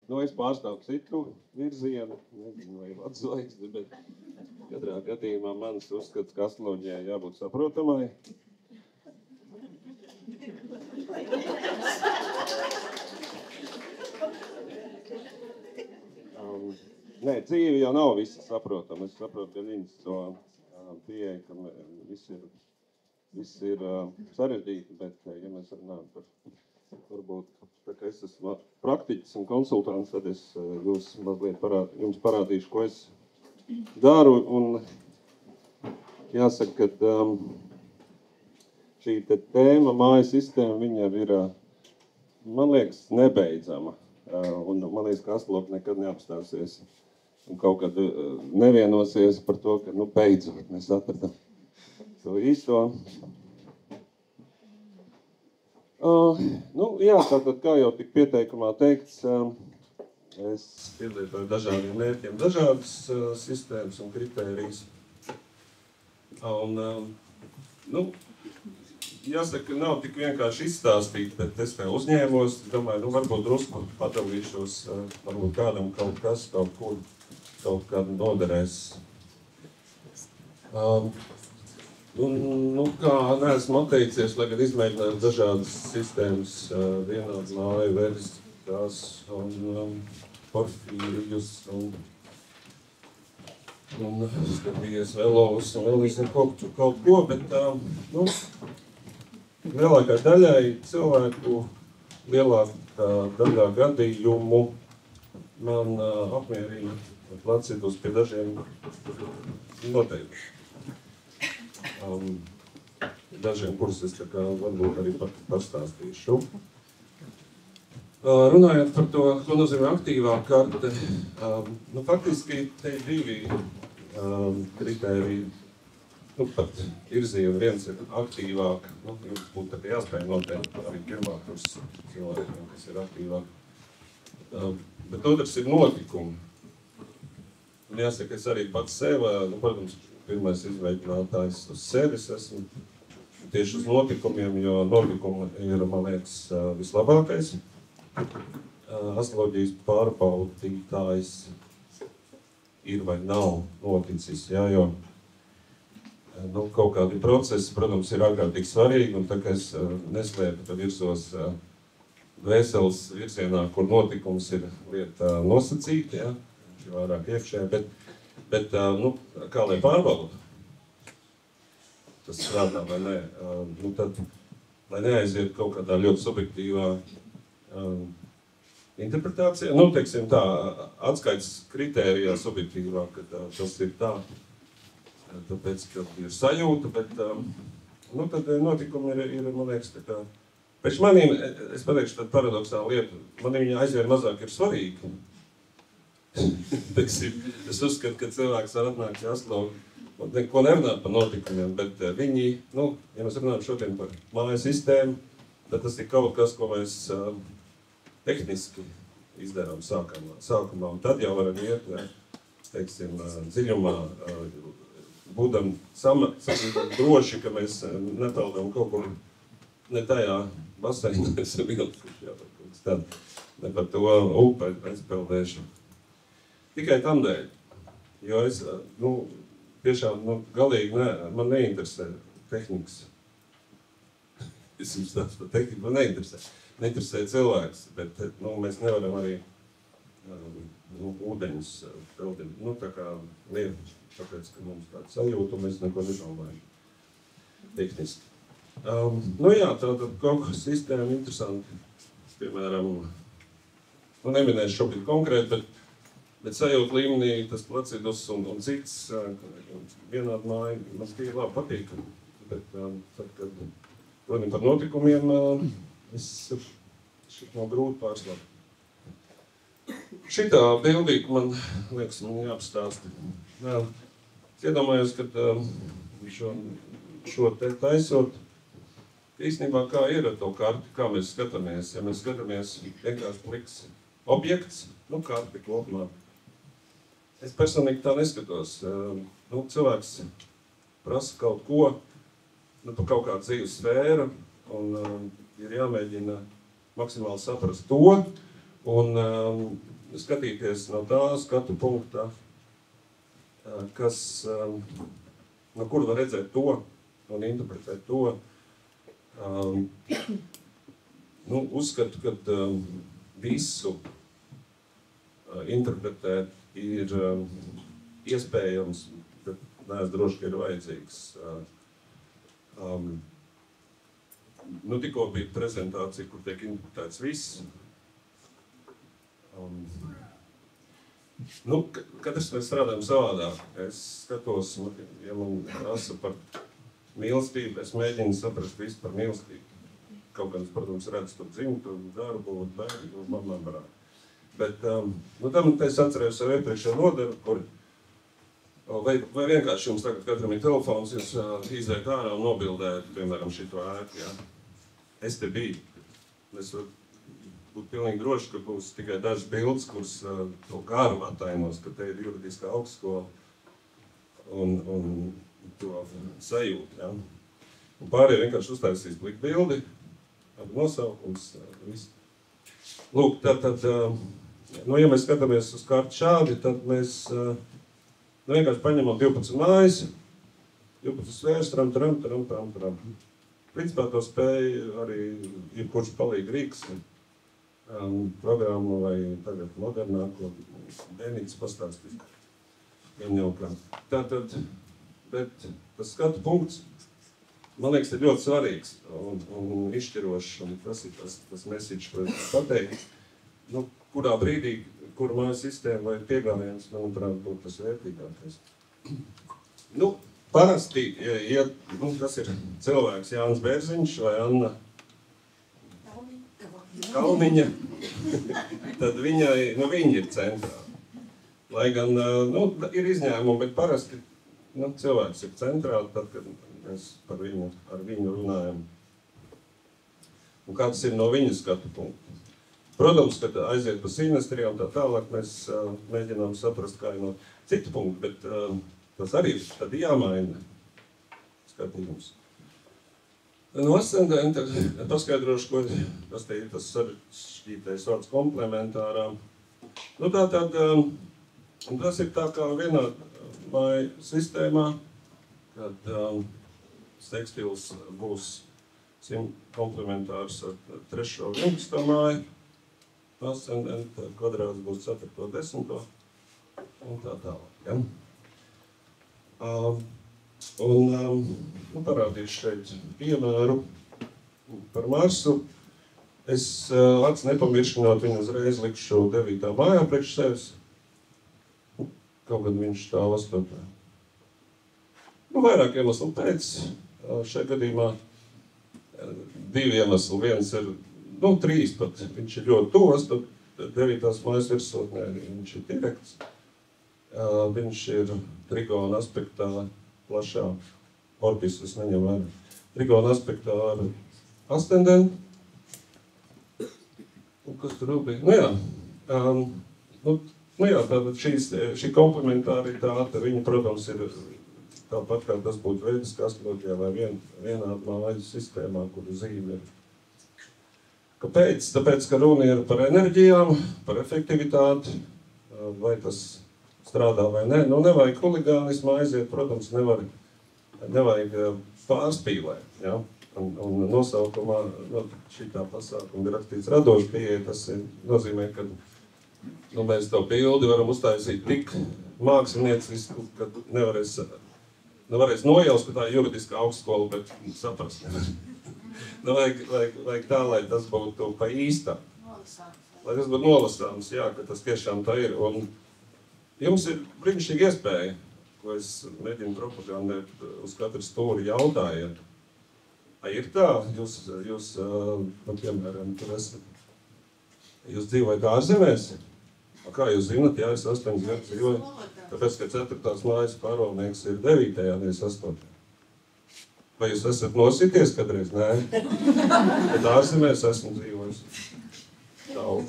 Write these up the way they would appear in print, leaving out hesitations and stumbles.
Nu, es pārstāvu citu virzienu, nezinu, vai atzvaigzdi, bet katrā gadījumā mans uzskats, ka astroloģijai jābūt saprotamai. Nē, dzīve jau nav visa saprotama. Es saprotu, ka viņas to pieeja, ka viss ir sarežģīti, bet, ja mēs runājam par, varbūt, tā kā es esmu praktiķis un konsultants, tad es jums parādīšu, ko es daru, un jāsaka, ka šī tēma, mājas sistēma, viņa ir, man liekas, nebeidzama, un man liekas, ka astrologi nekad neapstāsies. Un kaut kad nevienosies par to, ka, beidzot mēs atradam to īsto. Jā, tātad, kā jau tik pieteikumā teikts, es pielietoju dažādiem mērķiem dažādas sistēmas un kritērijas. Un, jāsaka, nav tik vienkārši izstāstīt, bet es te uzņēmos, domāju, varbūt drusku padalīšos, varbūt kādam kaut kas, kaut kādu noderēs. Kā neesmu atteicies, lai gan izmēģināju dažādas sistēmas, vienādu māju, versijas un porfīrijus un skatījies velovus un vēl visam kaut ko, bet lielākai daļai cilvēku, lielākā daļā gadījumu man apmierina placitus pie dažiem noteikti. Dažiem, kurus es varbūt arī pastāstīšu. Runājot par to, ko nozīmē aktīvā karte, faktiski te ir divi kritēriji. Pat virzieni, viens ir aktīvāk, jums būtu tā jāspēj noteikti arī pirmāk kurs cilvēkiem, kas ir aktīvāk. Bet otrs ir notikumi. Un jāsaka, es arī pats sev, protams, pirmais izveidinātājs uz sevis esmu tieši uz notikumiem, jo notikumi ir, man liekas, vislabākais. Astroloģijas pārbaudītājs ir vai nav noticis, jo kaut kādi procesi, protams, ir ārkārtīgi svarīgi, un tā kā es neslēpu, tad virzos dvēseles virzienā, kur notikums ir lieta nosacīta, vairāk iekšē, bet kā lai pārbauda, tas strādā vai nē, tad, lai neaiziet kaut kādā ļoti subjektīvā interpretācijā, teiksim tā, atskaites kritērijā subjektīvā, ka tas ir tā, tāpēc, ka ir sajūta, bet tad notikumi ir, man liekas, tā kā, pēc manīm, es pateikšu tādu paradoksālu lietu, manī viņa aizvien mazāk ir svarīga. Es uzskatu, ka cilvēks var atnākt pie astrologa, neko nerunāt par notikumiem, bet viņi, ja mēs runājam šodien par māju sistēmu, tad tas ir kaut kas, ko mēs tehniski izdarām sākumā, un tad jau varam iet, teiksim, dziļumā, būdam droši, ka mēs nepeldam kaut kur ne tajā baseinā, esam ilguši, ne par to upe aizpeldēšu. Tikai tam dēļ, jo es, tiešām, galīgi man neinteresē tehnikas. Es jums stāstu par tehniku, man neinteresē cilvēks, bet, mēs nevaram arī ūdeņus peldīt, tā kā lietu, tāpēc, ka mums tāda sajūta, un mēs neko nedomājam tehniski. Tātad kaut kas sistēma interesanti, piemēram, neminēšu šobrīd konkrēti, bet sajūta līmenī tas placidus un cits vienādi māja, man tie labi patīk, bet tad, kad runājam par notikumiem, šit nav grūti pārslāt. Šitā bildīka man liekas, man jāapstāsta. Es iedomājos, ka šo te taisot, īstenībā kā ir ar to karti, kā mēs skatāmies. Ja mēs skatāmies vienkārši pliks objekts, karti kopumā. Es personīgi tā neskatos. Cilvēks prasa kaut ko, par kaut kādu dzīves sfēru, un ir jāmēģina maksimāli saprast to, un skatīties no tā skatu punkta, kas, no kur var redzēt to un interpretēt to. Uzskatu, ka visu interpretēt ir iespējams, bet neesmu droši, ka ir vajadzīgs. Tikko bija prezentācija, kur tiek interpretēts viss. Katrs mēs strādājam savādāk. Es skatos, ja man prasa par mīlestību, es mēģinu saprast visu par mīlestību. Kaut gan es, protams, redzu tur dzimtu, darbu, bērnu, mamām. Bet tam es atcerējos savu iepriekšējo nodevu, kur vai vienkārši jums tagad katram ir telefons, jūs izējat ārā un nobildējat, piemēram, šito ēku, jā. Es te biju. Es varu būt pilnīgi droši, ka būs tikai dažas bildes, kuras to gārumu attainos, ka te ir juridiskā augstskola un to sajūtu, jā. Un pārējie vienkārši uztaisīs bliku bildi, nosaukums, viss. Lūk, tad, ja mēs skatāmies uz kartu šādi, tad mēs vienkārši paņemam 12 mājas, 12 svērs, tram. Principā to spēja arī jebkurš palīga Rīgas programmu vai tagad modernāko Denītas pastāstīt. Tātad, bet tas skatu punkts, man liekas, ir ļoti svarīgs un izšķirošs, un tas ir tas message, ko es pateikt. Kurā brīdī, kura mājas sistēma vai piegājiens, manuprāt, būtu tas vērtīgākais. Parasti, ja tas ir cilvēks Jānis Bērziņš vai Anna Kalniņa, tad viņa ir centrā. Lai gan, ir izņēmumi, bet parasti cilvēks ir centrā, tad, kad mēs ar viņu runājam. Un kāds ir no viņa skatu punkta. Protams, kad aiziet pa sinestrijām tā tālāk, mēs mēģinām saprast, kā ir no citu punktu, bet tas arī tad jāmaina skatījums. No ascendenta paskaidrošu, ko tas te ir tas sarežģītais vārds komplementārā. Tas ir tā kā vienā māju sistēmā, kad tekstils būs komplementārs ar 3. un 11. māju, ascendenta kvadrāts būs 4. un 10. un tā tālāk. Ja? Parādīšu šeit piemēru par Marsu. Es acis nepamiršinot viņu uzreiz likšu 9. mājā priekš sevis. Kaut gan viņš stāv 8. Vairāk iemeslu pēc. Šajā gadījumā 2 iemesli. Viens ir, 3 pat. Viņš ir ļoti tos, tad 9. mājas virsotnē viņš ir direkts. Viņš ir trigona aspektā plašā, orbisus neņem vērā. Trigona aspektā ar ascendentu. Kas tur bija? Tātad šī komplementāritāte, viņa, protams, ir tāpat, kā tas būtu veidiskā astroloģijā vai vienādā māju sistēmā, kura zīme ir. Kāpēc? Tāpēc, ka runa ir par enerģijām, par efektivitāti, vai tas strādā vai ne. Nevajag huligānismu aiziet, protams, nevajag pārspīlēt. Ja? Un nosaukumā šitā pasākuma ir rakstīts radoši pieeja, tas nozīmē, ka mēs to bildi varam uztaisīt tik māksliniecisku, ka nevarēs nojaust, ka tā ir juridiskā augstskola, bet saprast nevar. Vajag tā, lai tas būtu pa īstā. Lai tas būtu nolasāms, jā, ka tas tiešām tā ir. Un jums ir brīnišķīga iespēja, ko es mēģinu propagandēt uz katru stūri jautājiet. Ir tā, jūs piemēram, tur esat, jūs dzīvojat ārzemēs? Kā jūs zinat, jā, es 8 gadus dzīvoju, tāpēc, ka 4. mājas pārvaldnieks ir 9. nevis 8. Vai jūs esat nosīties kadreiz? Nē. Bet ārzemēs esmu dzīvojis. Daudz.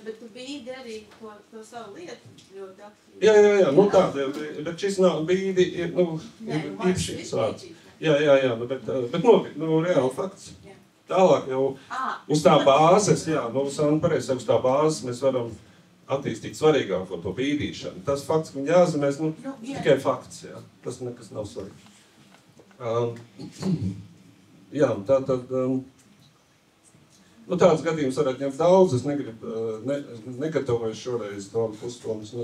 Bet tu bīdi arī to savu lietu ļoti aktīvi. Jā, tāda, bet šis nav bīdi, ir īpašības vārds. Jā, bet reāli fakts. Tālāk jau uz tā bāzes, Sāna pareizi saka, uz tā bāzes mēs varam attīstīt svarīgāko, to bīdīšanu. Tas fakts, ka viņi jāzemēs, nu, tikai fakts, jā. Tas nekas nav svarīgs. Jā, tātad, nu, tāds gadījums varētu ņemt daudz, es negatavoju šoreiz to pusstundas, nu,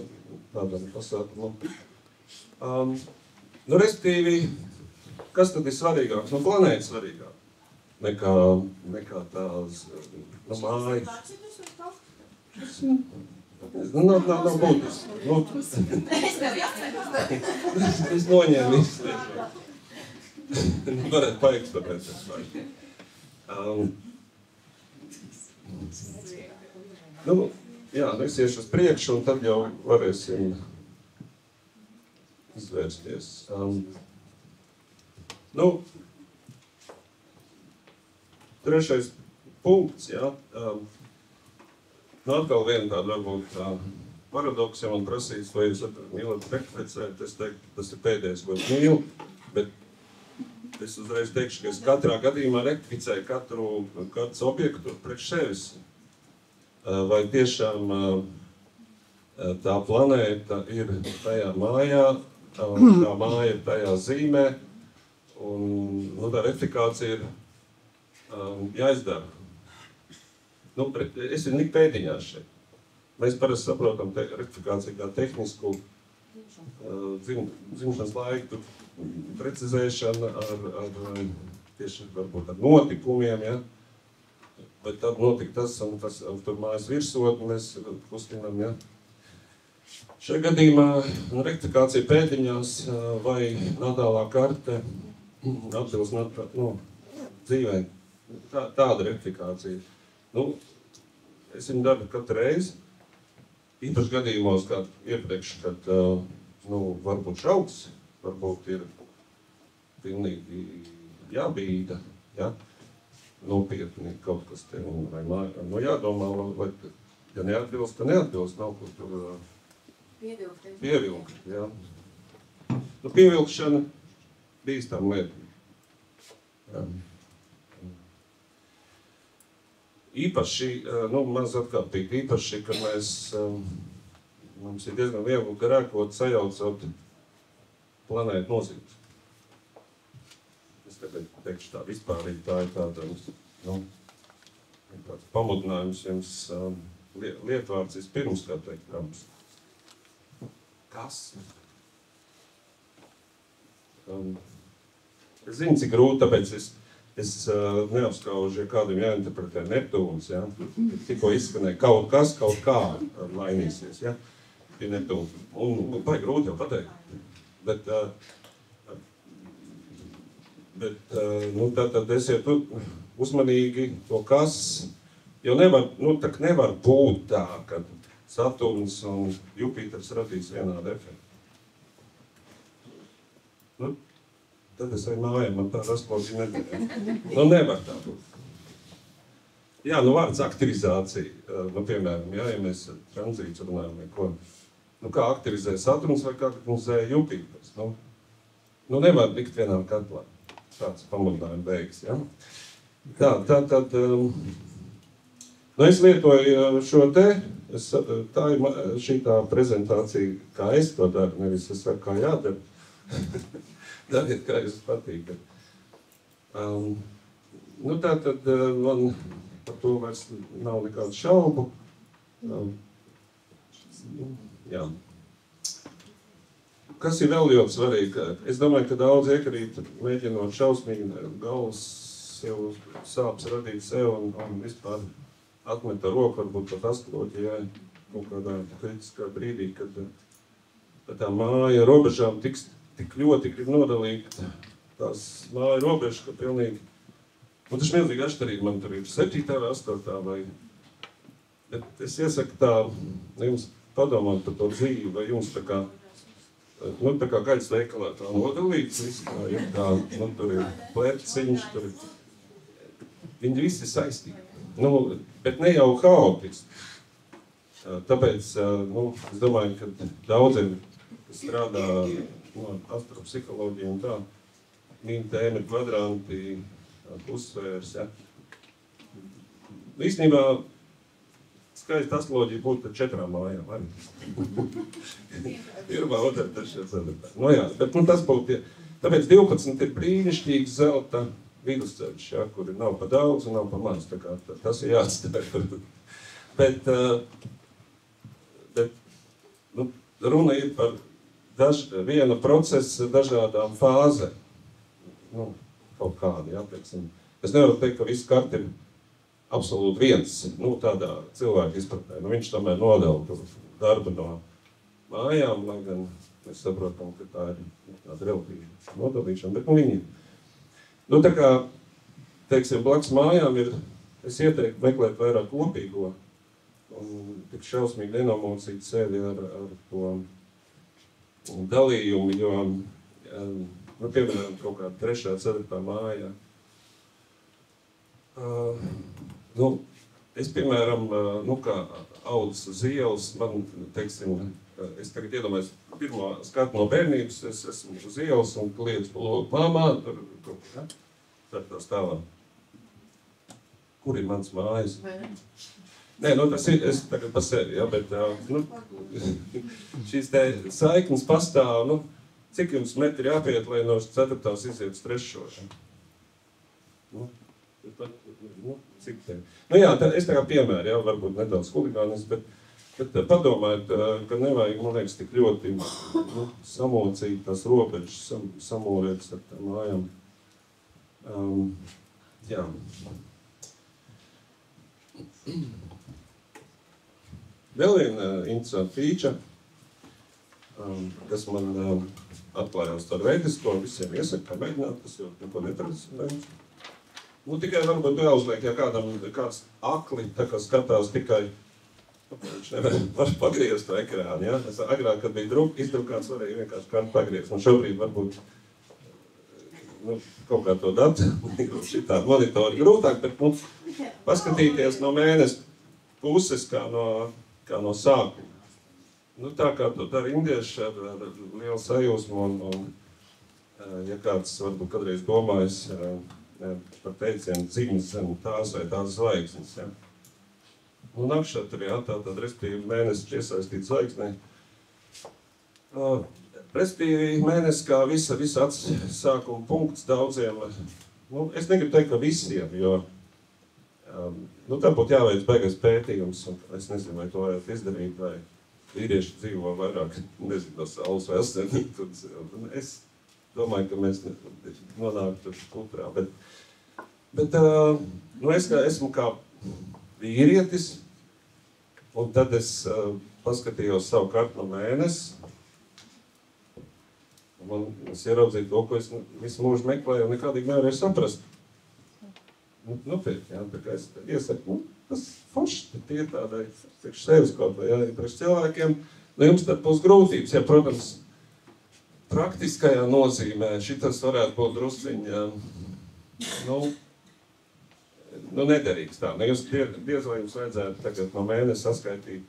tādam pasākumam. Nu, respektīvi, kas tad ir svarīgāks? Nu, planēta svarīgāk nekā tās, nu, māja. Nu, nav būtiski. Nu, es noņēmu visu. Varētu paeksploatēt tas vajag. Nu, jā, es iešu uz priekšu, un tad jau varēsim izvērsties. Nu, trešais punkts, jā. Nu, atkal viena tāda varbūt paradoks, ja man prasīs, vai jūs mīlat rektificēt, es teiktu, tas ir pēdējais, ko es mīlu, bet es uzreiz teikšu, ka es katrā gadījumā rektificēju katrs objektu priekš sevis. Vai tiešām tā planēta ir tajā mājā, tā māja ir tajā zīmē, un nu, tā rektifikācija ir jāizdara. Nu, es ir pēdiņās šeit. Mēs parasti saprotam rektifikāciju kā tehnisku dzimšanas laiku precizēšanu ar tieši varbūt ar notikumiem, ja? Bet tad notika tas, un tas tur mājas virsotni mēs kustinām, ja? Šajā gadījumā rektifikācija pēdiņās vai natālā karte atbilst dzīvē. Tāda rektifikācija. Nu, es viņu daru katru reizi. Īpaši gadījumos, kā iepriekš, kad varbūt šauks, varbūt ir pilnīgi jābīda, ja? Nopietni kaut kas te, vai jādomā, vai ja neatbilst, tad neatbilst, nav kur tur pievilkt, ja? Nu, pievilkšana bīstam lieta. Ja. Īpaši, maz atkārtīt, īpaši, ka mums ir diezgan viegli grēkot, sajaucot planētu nozīmes. Es tagad teikšu tā vispārīgi, tā ir tāds pamudinājums jums lietvārds vispirms, kā teikt, kas? Es zinu, cik grūti, tāpēc es neapskaužu, ja kādam jāinterpretē Neptūns, ja? Tikko izskanēja kaut kas, kaut kā mainīsies, ja? Pie Neptūna. Un vai grūti jau pateikt. Bet tad esiet uzmanīgi to kas, jo nevar būt tā, ka Saturns un Jupiters radīs vienādu efektu. Tad es arī mājām, man tā rasklodzi nedēļa. Nevar tā būt. Jā, vārds aktivizācija, piemēram, ja mēs tranzīts runājam vai ko. Kā aktivizē Saturns vai kā aktivizē Jupiters. Nevar likt vienā katlā. Tāds pamudinājuma beigas, ja? Tad, es lietoju šo te, tā ir šī tā prezentācija, kā es to daru, nevis es saku, kā jādara. Dariet, kā jūs patīk. Tātad man par to vairs nav nekādu šaubu. Jā. Kas ir vēl ļoti svarīgi? Es domāju, ka daudz iekrīt, mēģinot šausmīgi galvas sev sāpes radīt sev un vispār atmet ar roku, varbūt pat astroloģijai kaut kādā kritiskā brīdī, kad tā māja robežām tik ļoti grib nodalīt tās māju robežas, ka pilnīgi... Un tas milzīgi atšķirīgi, man tur ir 7. vai 8. vai... Bet es iesaku tā, jums padomāt par to dzīvi, vai jums tā kā gaļas veikalā tā nodalīts, viss tā ir tā, tur ir plērciņš, tur ir... Viņi visi saistīti. Bet ne jau haotiski. Tāpēc, es domāju, ka daudziem, kas strādā astropsiholoģija un tā, viņa tēma ir kvadranti, uzsvērs, ja. Īstenībā, skaista astroloģija būtu ar 4 mājām arī. Pirmā, otrā, trešā, ceturtā. Nu jā, bet tas būtu, tāpēc 12 ir brīnišķīgs zelta vidusceļš, ja, kuri nav pa daudz un nav pa maz, tā kā tas ir jāatstāj. Bet nu, runa ir par viena procesa dažādām fāzēm. Nu, kaut kādi, jā, teiksim. Es nevaru teikt, ka viss karti ir absolūti viens, nu, tādā cilvēka izpratnē. Nu, viņš tomēr nodala darbu no mājām, lai gan mēs saprotam, ka tā ir tāda relatīva nodalīšana, bet nu viņi ir. Nu, tā kā, teiksim, blakus mājām ir, es ieteiktu meklēt vairāk kopīgo un tik šausmīgi nenomocīt sevi ar to dalījumu, jo, nu, piemēram, kaut kāda 3., 4. māja. Nu, es, piemēram, nu, kā audzis uz ielas, man, teiksim, es tagad iedomājos pirmo skatu no bērnības, es esmu uz ielas un kliedzu pa logu māmā, tur kaut kā, tā stāvā. Kur ir mans mājas? Nē, nu tas ir, es tagad pa sevi, ja, bet, nu, šīs te saiknes pastāv, nu, cik jums metri jāpiet, lai no 4. iziet uz 3. Ja? Nu, cik te? Nu jā, es tā kā piemēru, jā, varbūt nedaudz huligānis, bet padomājiet, ka nevajag, man liekas, tik ļoti samocīt tās robežas, samorēt ar tām mājām. Jā. Vēl viena interesanta feature, kas man atklājās ar veidisko, visiem iesaku, kā mēģināt, tas jau neko netradicionējums. Nu, tikai varbūt jāuzliek, ja kāds akli, tā kā skatās tikai, viņš nevar pagriezt to ekrānu, ja? Es agrāk, kad bija izdrukāts, varēja vienkārši kādu pagriezt, un šobrīd varbūt nu, kaut kā to datu, šitā monitori grūtāk, bet nu, paskatīties no mēnesi puses, kā no sākuma. Nu, tā kā to dara indieši ar lielu sajūsmu, un ja kāds varbūt kādreiz domājis par teicienu dziņas zem tās vai tās zvaigznes, ja. Un nakšatri, ja, tātad, respektīvi, mēnesis iesaistīt zvaigznē. Respektīvi, mēnesis kā visa atsākuma punkts daudziem, nu, es negribu teikt, ka visiem, jo nu, tā būtu jāveic beigais pētījums, un es nezinu, vai to vajag izdarīt, vai vīrieši dzīvo vairāk, nezinu, no saules vai asenīt. Es domāju, ka mēs nonāktu kultūrā, bet nu, es esmu kā vīrietis, un tad es paskatījos savu kartu no mēnesi, un es ieraudzīju to, ko es visu mūžu meklēju, un nekādīgi nevarēju saprast. Nopietni, jā, tā kā es iesaku, tas forši, tie ir tādai, priekš sevis kaut vai, jā, priekš cilvēkiem, nu jums tad būs grūtības, ja, protams, praktiskajā nozīmē šitas varētu būt drusciņi, nu nederīgs tā, nu jūs diez vai jums vajadzētu tagad no mēnesi saskaitīt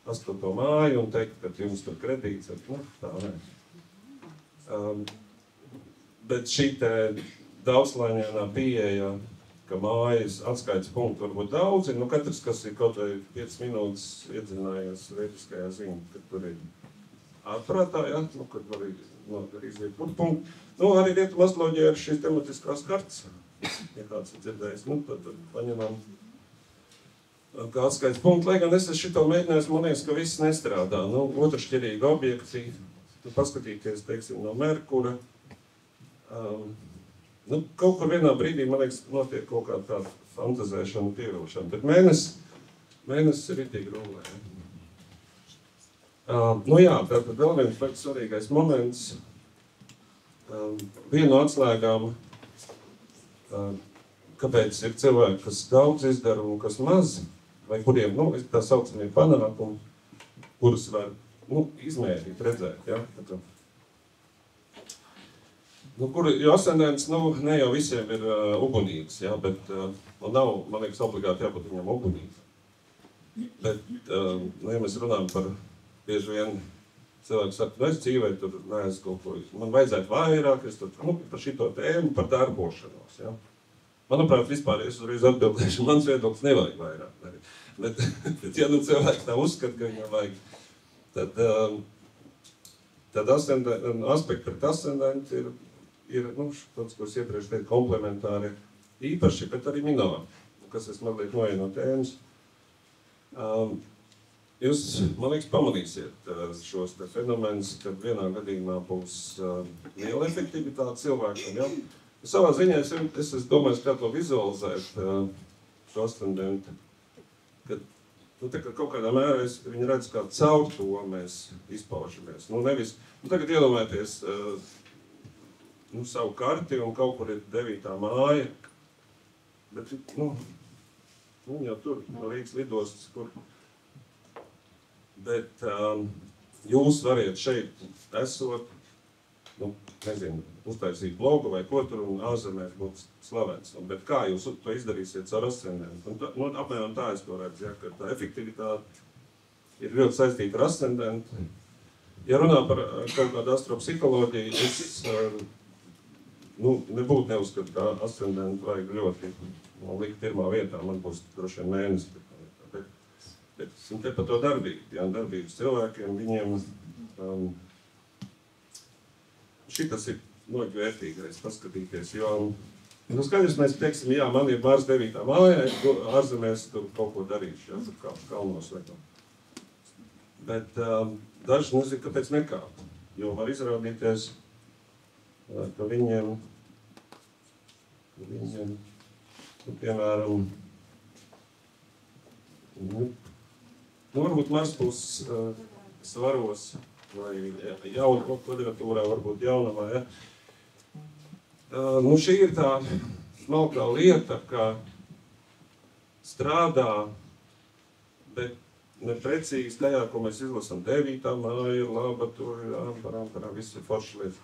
8. māju un teikt, ka jums tur kredīts, nu tā, nē. Bet šī te daudzslāņainā pieeja, ka mājas atskaites punktu var būt daudzi, nu katrs, kas ir kaut vai 5 minūtes iedzinājies veidiskajā ziņā, kad tur ir ārprātā, ja, nu, kad var izliet punktu. Nu, arī rietumu astroloģijā ir šīs tematiskās kartas, ja kāds ir dzirdējis, nu, tad paņemam kā atskaites punktu, lai gan es šito mēģinājos, man liekas, ka viss nestrādā. Nu, otršķirīgi objekti, paskatīties, teiksim, no Merkura, nu, kaut kur vienā brīdī, man liekas, notiek kaut kāda tāda fantazēšana, pievilšana, bet mēnesis ir itīgi rulē. Nu jā, tātad vēl viens ļoti svarīgais moments. Viena no atslēgām, kāpēc ir cilvēki, kas daudz izdara un kas maz, vai kuriem, nu, tā saucamie panākumi, kurus var, nu, izmērīt, redzēt, ja? Nu, jo ascendents, nu, ne jau visiem ir ugunīgs, ja, bet nav, man liekas, obligāti jābūt viņam ugunīgi. Bet, nu, ja mēs runājam par bieži vien cilvēku saka, nu, es dzīvēju tur, neesmu kaut ko, man vajadzētu vairāk, es tur, nu, par šito tēmu, par darbošanos, ja. Manuprāt, vispār es uzreiz atbildēšu, mans viedoklis nevajag vairāk. bet ja nu cilvēks tā uzskata, ka viņam vajag, tad aspekti pret ascendentu ir tāds, ko es iepriekš teicu, komplementāri īpaši, bet arī minori, kas es mazliet noeju no tēmas. Jūs, man liekas, pamanīsiet šos te fenomenus, kad vienā gadījumā būs liela efektivitāte cilvēkam, ja? Savā ziņā es domāju, kā to vizualizēt šo ascendentu, kad tā kā kaut kādā mērā viņi redz, kā caur to mēs izpaužamies. Nevis, tagad iedomājieties savu karti un kaut kur ir 9. māja, bet, viņi jau tur, no Rīgas lidostas, kur. Bet jūs variet šeit esot, nezinu, uztaisīt blogu vai ko tur un ārzemēs būt slavens. Bet kā jūs to izdarīsiet ar ascendentu? Apmēram tā es to redzu, ja, ka tā efektivitāte ir ļoti saistīta ar ascendentu. Ja runā par kaut kādu astropsiholoģiju, es nebūtu neuzskatu, ka ascendentu vajag ļoti likt pirmā vietā, man būs droši vien mēnesis. Bet te par to darbību, ja, darbības cilvēkiem, viņiem šitas ir ļoti vērtīgais paskatīties, jo skaidrs mēs teiksim, jā, man ir Mars 9. mājā, es ārzemēs tur kaut ko darīšu, jā, tur kāpšu kalnos vai to. Bet daži nezinu, kāpēc nekāpt, jo var izrādīties, ka viņiem piemēram, varbūt Mars būs svaros vai jauna kvadratūrā, varbūt jaunamā, ja. Šī ir tā smalkā lieta, ka strādā, bet neprecīzi tajā, ko mēs izlasām 9. māja, laba, tur ir amparā, viss ir forši lietas.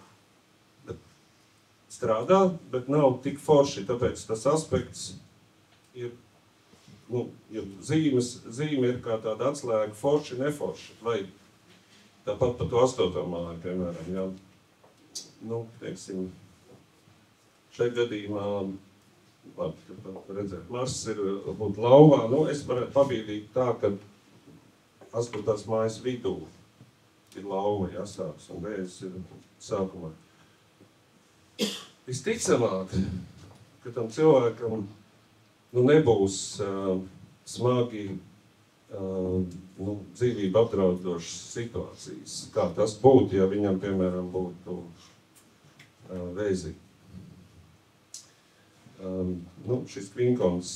Strādā, bet nav tik forši, tāpēc tas aspekts ir, zīme ir kā tāda atslēga forši, neforši, vai tāpat par to 8. māju, piemēram, jā. Teiksim, šeit gadījumā, labi, redzēt, Mars ir būt lauvā, es varētu pabīdīt tā, ka 8. mājas vidū ir lauva jāsāks, un Vēzis ir sākumā. Visticamāk, ka tam cilvēkam nebūs smagi dzīvību apdraudošas situācijas, kā tas būtu, ja viņam, piemēram, būtu Vēzi. Šis kvinkons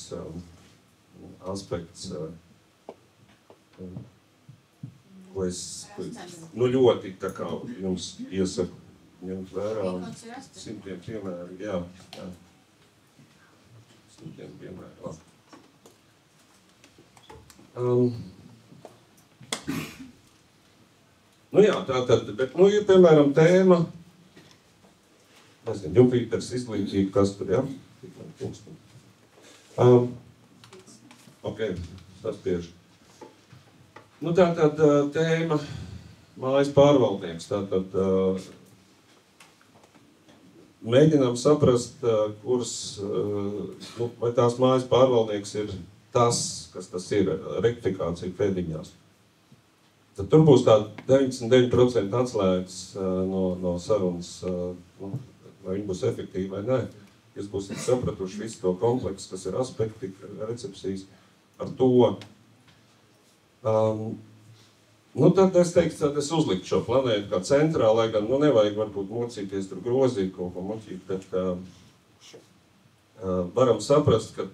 aspekts, ko es ļoti tā kā jums iesaku ņemt vērā simtiem piemēru, jā. Simtiem piemēru, labi. Tātad, bet, ir, piemēram, tēma, nezinu, Jupiters izglītība, kas tur, jā? Ok, saspiežu. Tātad tēma mājas pārvaldnieks, tātad mēģinām saprast, vai tās mājas pārvaldnieks ir tas, kas tas ir, rektifikācija pēdiņās. Tad tur būs tā 99% atslēgas no sarunas, vai viņi būs efektīvi vai nē. Jūs būsiet sapratuši visu to kompleksu, kas ir aspekti, recepcijas ar to. Tad es teiktu, tad es uzliktu šo planētu kā centrā, lai gan, nevajag varbūt mocīties tur grozīt kaut ko muķīt, bet varam saprast, ka,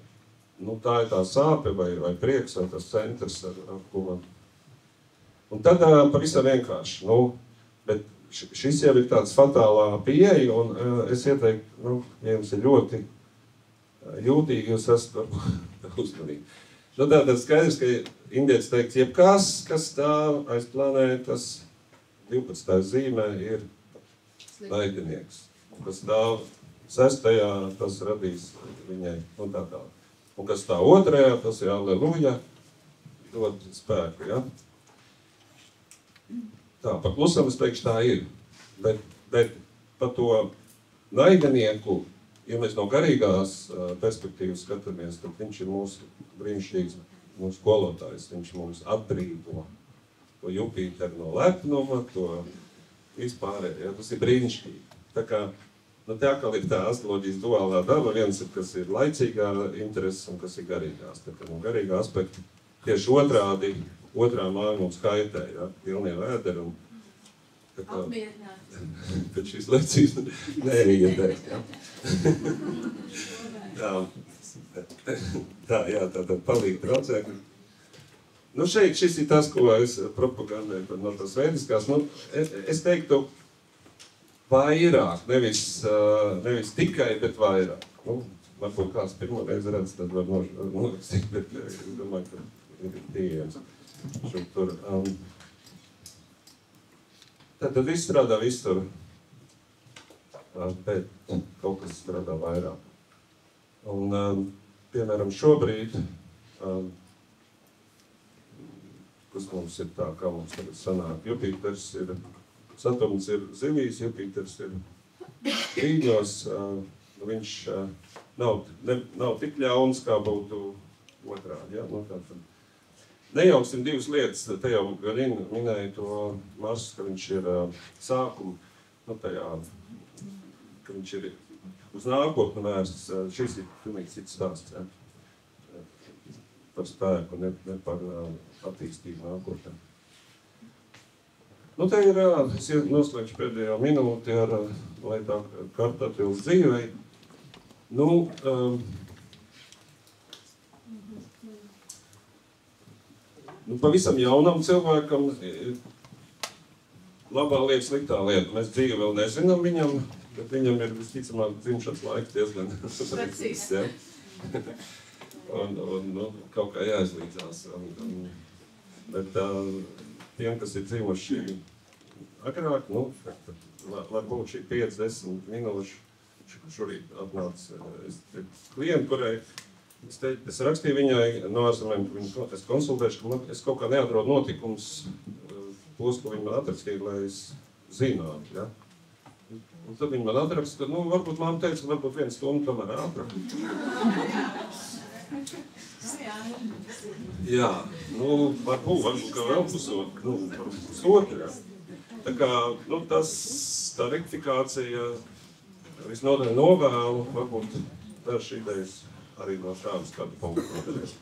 tā ir tā sāpe vai prieks vai tas centrs, ar ko man. Un tad pavisam vienkārši, bet šis jau ir tāds fatālā pieeja, un es ieteiktu, ja jums ir ļoti jūtīgi, jūs esat uzmanīgi. Tātad skaidrs, ka indietis teiks, jebkas, kas stāv aiz planētas 12. zīmē, ir naidinieks. Kas stāv 6. tas radīs viņai, un tā. Un kas stāv 2. tas ir aleluja, dod spēku, ja? Tā, pa klusam es teikšu, tā ir. Bet par to naidinieku, ja mēs no garīgās perspektīvas skatāmies, tad viņš ir mūsu brīnišķīgs mūsu skolotājs, viņš mums atbrīvo to Jupiteru no lepnuma, to vispārējo, ja, tas ir brīnišķīgi. Tā kā, nu, te atkal ir tā astroloģijas duālā daba, viens ir, kas ir laicīgā interese un kas ir garīgās. Tā kā, nu, garīgā aspekta tieši otrādi, otrā māja mums kaitē, ja, pilnie vēderi un tā kā, pēc šīs lekcijas neiedēt, ja. Tā palīg traucēkļi. Nu, šis ir tas, ko es propagandēju no tās vēdiskās. Nu, es teiktu vairāk, nevis tikai, bet vairāk. Nu, varbūt kāds pirmo reizi redz, tad var norakstīt, bet es domāju, ka ir pieejams šur tur. Tad viss strādā visur, bet kaut kas strādā vairāk. Un, piemēram, šobrīd, kas mums ir tā, kā mums tagad sanāk, Jupiters ir, Saturns ir zivīs, Jupiters ir rīņos, viņš nav tik ļauns, kā būtu otrādi, ja? Nu, nejauksim divas lietas, te jau gan minēja to Marsu, ka viņš ir sākumu, nu tajā, ka viņš ir uz nākotni vērsts, šis ir pilnīgi cits stāsts, ja? Par spēku, ne par attīstību nākotnē. Nu, te ir, es noslēgšu pēdējo minūti ar, lai tā karta atbilst dzīvei. Nu, pavisam jaunam cilvēkam labā lieta, sliktā lieta. Mēs dzīvi vēl nezinām viņam, bet viņam ir visticamāk dzimšanas laiks diezgan precīzs, ja? Un nu, kaut kā jāizlīdzās. Bet tiem, kas ir dzīvoši agrāk, nu, varbūt šī 5-10 minūšu šorīt atnāca klienti, kurai es rakstīju viņai no ārzemēm, es konsultēšu, ka es kaut kā neatrodu notikums, tos, ko viņi man atrakstīja, lai es zinātu, ja? Un tad viņi man atraksta, ka, nu, varbūt māma teica, ka varbūt 1 stundu tomēr ātrāk. Jā, nu, varbūt, ka vēl pusotru, ja. Tā kā, nu, tā rektifikācija visnotaļ novēlu, varbūt dažas idejas arī no šādas kādu punktu noderēs.